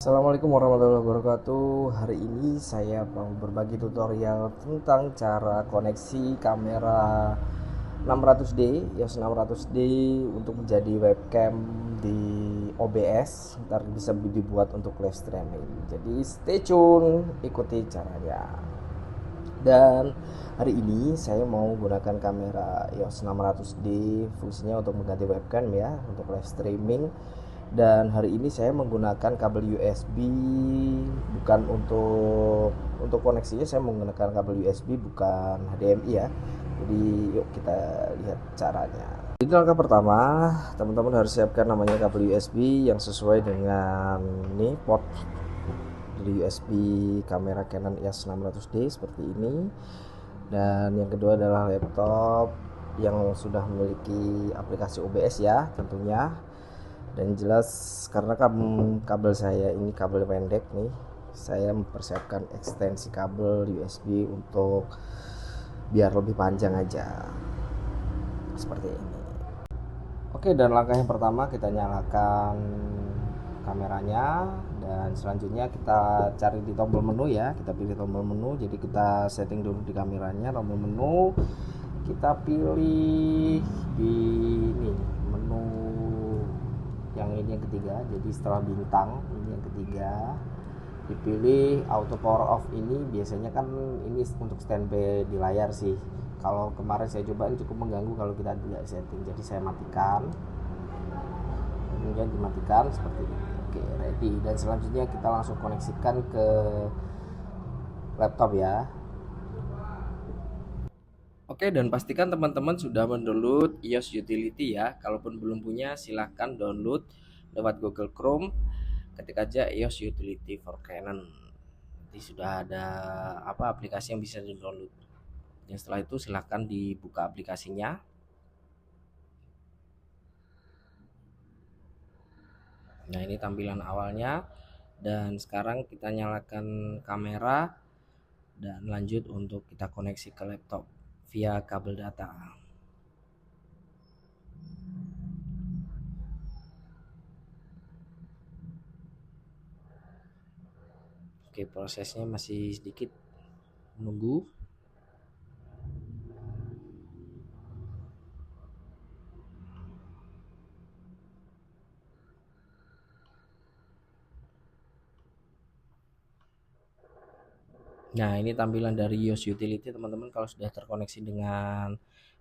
Assalamualaikum warahmatullahi wabarakatuh. Hari ini saya mau berbagi tutorial tentang cara koneksi kamera 600D, EOS 600D untuk menjadi webcam di OBS. Ntar bisa dibuat untuk live streaming. Jadi stay tune, ikuti caranya. Dan hari ini saya mau gunakan kamera EOS 600D, fungsinya untuk mengganti webcam ya, untuk live streaming. Dan hari ini saya menggunakan kabel USB, bukan untuk koneksinya saya menggunakan kabel USB bukan HDMI ya. Jadi yuk kita lihat caranya. Jadi langkah pertama, teman-teman harus siapkan namanya kabel USB yang sesuai dengan ini port dari USB kamera Canon EOS 600D seperti ini. Dan yang kedua adalah laptop yang sudah memiliki aplikasi OBS ya tentunya. Dan jelas karena kabel saya ini kabel pendek nih, saya mempersiapkan ekstensi kabel USB untuk biar lebih panjang aja seperti ini. Oke, dan langkah yang pertama kita nyalakan kameranya, dan selanjutnya kita cari di tombol menu ya, kita pilih tombol menu. Jadi kita setting dulu di kameranya, tombol menu kita pilih di ini menu yang ini yang ketiga. Jadi setelah bintang ini yang ketiga, dipilih auto power off. Ini biasanya kan ini untuk standby di layar sih. Kalau kemarin saya coba ini cukup mengganggu kalau kita tidak setting, jadi saya matikan, kemudian dimatikan seperti ini. Oke, ready. Dan selanjutnya kita langsung koneksikan ke laptop ya. Oke, dan pastikan teman-teman sudah mendownload EOS Utility ya. Kalaupun belum punya, silahkan download lewat Google Chrome. Ketik aja EOS Utility for Canon. Nanti sudah ada aplikasi yang bisa di-download. Dan setelah itu silahkan dibuka aplikasinya. Nah, ini tampilan awalnya. Dan sekarang kita nyalakan kamera dan lanjut untuk kita koneksi ke laptop via kabel data. Oke, prosesnya masih sedikit menunggu. Nah, ini tampilan dari EOS Utility teman-teman kalau sudah terkoneksi dengan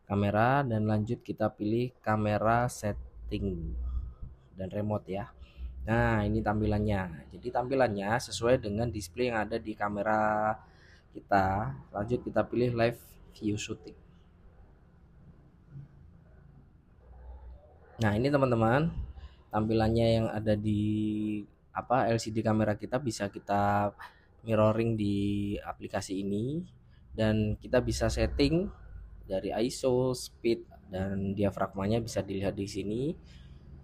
kamera. Dan lanjut kita pilih kamera setting dan remote ya. Nah, ini tampilannya. Jadi tampilannya sesuai dengan display yang ada di kamera kita. Lanjut kita pilih live view shooting. Nah, ini teman-teman tampilannya yang ada di LCD kamera kita, bisa kita mirroring di aplikasi ini. Dan kita bisa setting dari ISO, speed, dan diafragmanya bisa dilihat di sini.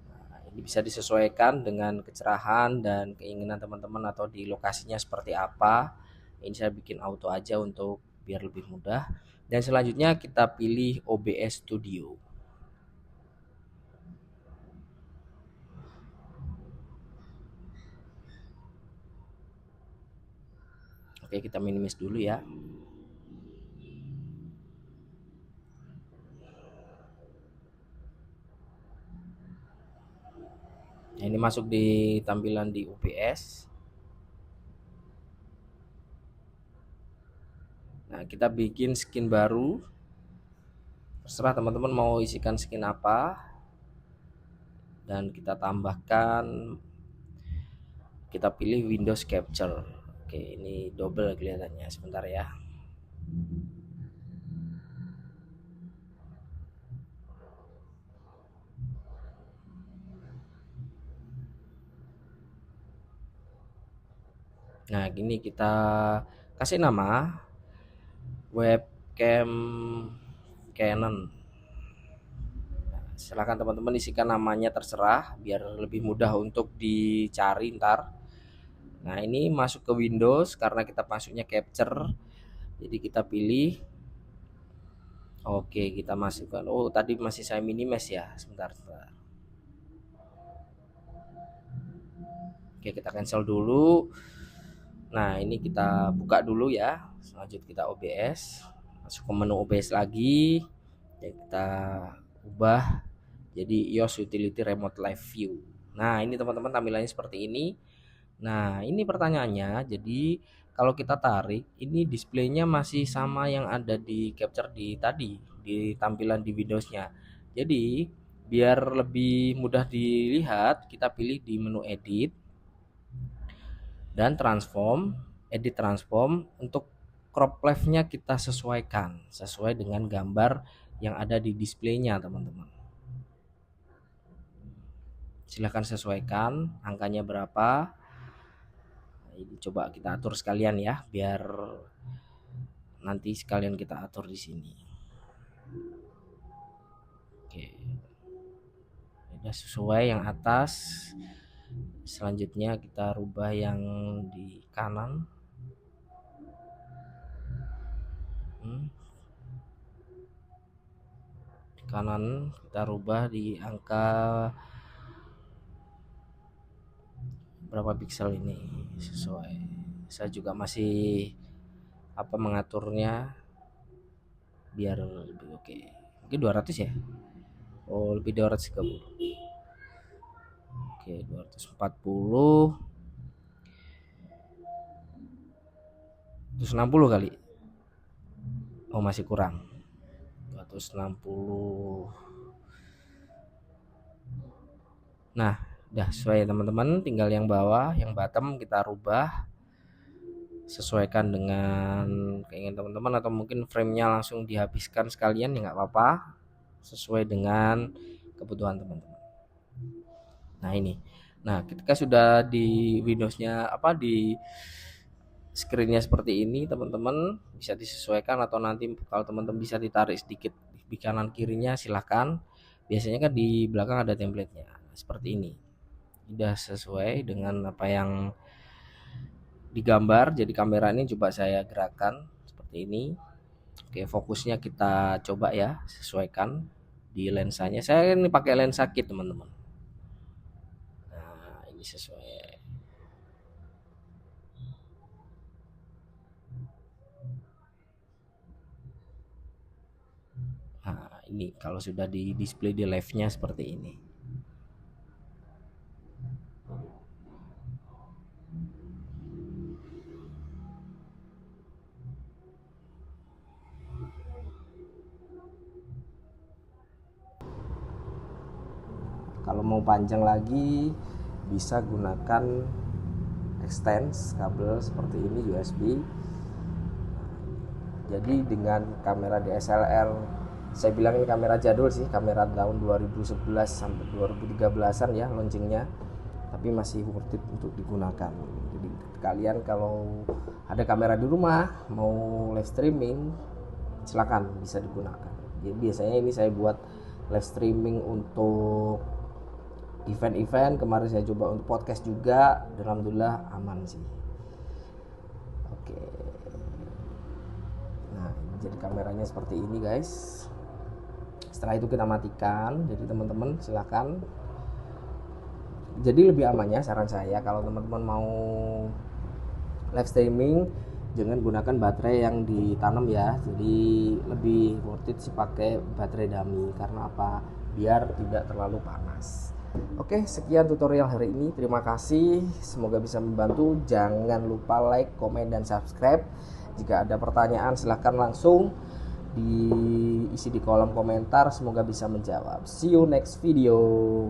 Nah, ini bisa disesuaikan dengan kecerahan dan keinginan teman-teman atau di lokasinya seperti apa. Ini saya bikin auto aja untuk biar lebih mudah. Dan selanjutnya kita pilih OBS Studio. Oke, kita minimis dulu ya. Nah, ini masuk di tampilan di OBS. Nah, kita bikin skin baru. Terserah teman-teman mau isikan skin apa. Dan kita tambahkan, kita pilih Windows Capture. Oke, ini double kelihatannya. Sebentar ya. Nah, gini kita kasih nama webcam Canon. Nah, silakan teman-teman isikan namanya, terserah biar lebih mudah untuk dicari ntar. Nah, ini masuk ke Windows karena kita masuknya capture. Jadi kita pilih. Oke, kita masukkan. Oh, tadi masih saya minimis ya. Sebentar. Oke, kita cancel dulu. Nah, ini kita buka dulu ya. Selanjutnya kita OBS, masuk ke menu OBS lagi, dan kita ubah jadi iOS Utility Remote Live View. Nah, ini teman-teman tampilannya seperti ini. Nah, ini pertanyaannya, jadi kalau kita tarik, ini displaynya masih sama yang ada di capture di tadi, di tampilan di Windowsnya. Jadi biar lebih mudah dilihat, kita pilih di menu edit dan transform, edit transform. Untuk crop left-nya kita sesuaikan sesuai dengan gambar yang ada di displaynya teman-teman. Silahkan sesuaikan angkanya berapa. Ini coba kita atur sekalian ya, biar nanti sekalian kita atur di sini. Oke, udah sesuai yang atas. Selanjutnya kita rubah yang di kanan. Di kanan kita rubah di angka berapa piksel ini sesuai. Saya juga masih mengaturnya biar lebih oke. Mungkin 200 ya. Oh, lebih 230. Oke, 240. 260 kali. Oh, masih kurang. 260. Nah, udah sesuai teman-teman. Tinggal yang bawah, yang bottom kita rubah sesuaikan dengan keinginan teman-teman, atau mungkin framenya langsung dihabiskan sekalian ya nggak apa-apa, sesuai dengan kebutuhan teman-teman. Nah ini, nah ketika sudah di Windowsnya di screennya seperti ini, teman-teman bisa disesuaikan, atau nanti kalau teman-teman bisa ditarik sedikit di kanan kirinya silahkan. Biasanya kan di belakang ada template-nya seperti ini, udah sesuai dengan apa yang digambar. Jadi kamera ini coba saya gerakkan seperti ini. Oke, fokusnya kita coba ya sesuaikan di lensanya. Saya ini pakai lensa kit teman-teman. Nah ini sesuai. Nah ini kalau sudah di display di live-nya seperti ini. Kalau mau panjang lagi bisa gunakan extends kabel seperti ini USB. Jadi dengan kamera DSLR, saya bilang ini kamera jadul sih, kamera tahun 2011 sampai 2013-an ya launchingnya, tapi masih worth it untuk digunakan. Jadi kalian kalau ada kamera di rumah mau live streaming, silakan bisa digunakan. Jadi biasanya ini saya buat live streaming untuk event-event. Kemarin saya coba untuk podcast juga, dan alhamdulillah aman sih. Oke, nah jadi kameranya seperti ini guys. Setelah itu kita matikan. Jadi teman-teman silakan, jadi lebih amannya saran saya kalau teman-teman mau live streaming, jangan gunakan baterai yang ditanam ya. Jadi lebih worth it sih pakai baterai dummy. Karena apa? Biar tidak terlalu panas. Oke, sekian tutorial hari ini. Terima kasih, semoga bisa membantu. Jangan lupa like, komen, dan subscribe. Jika ada pertanyaan silahkan langsung diisi di kolom komentar, semoga bisa menjawab. See you next video.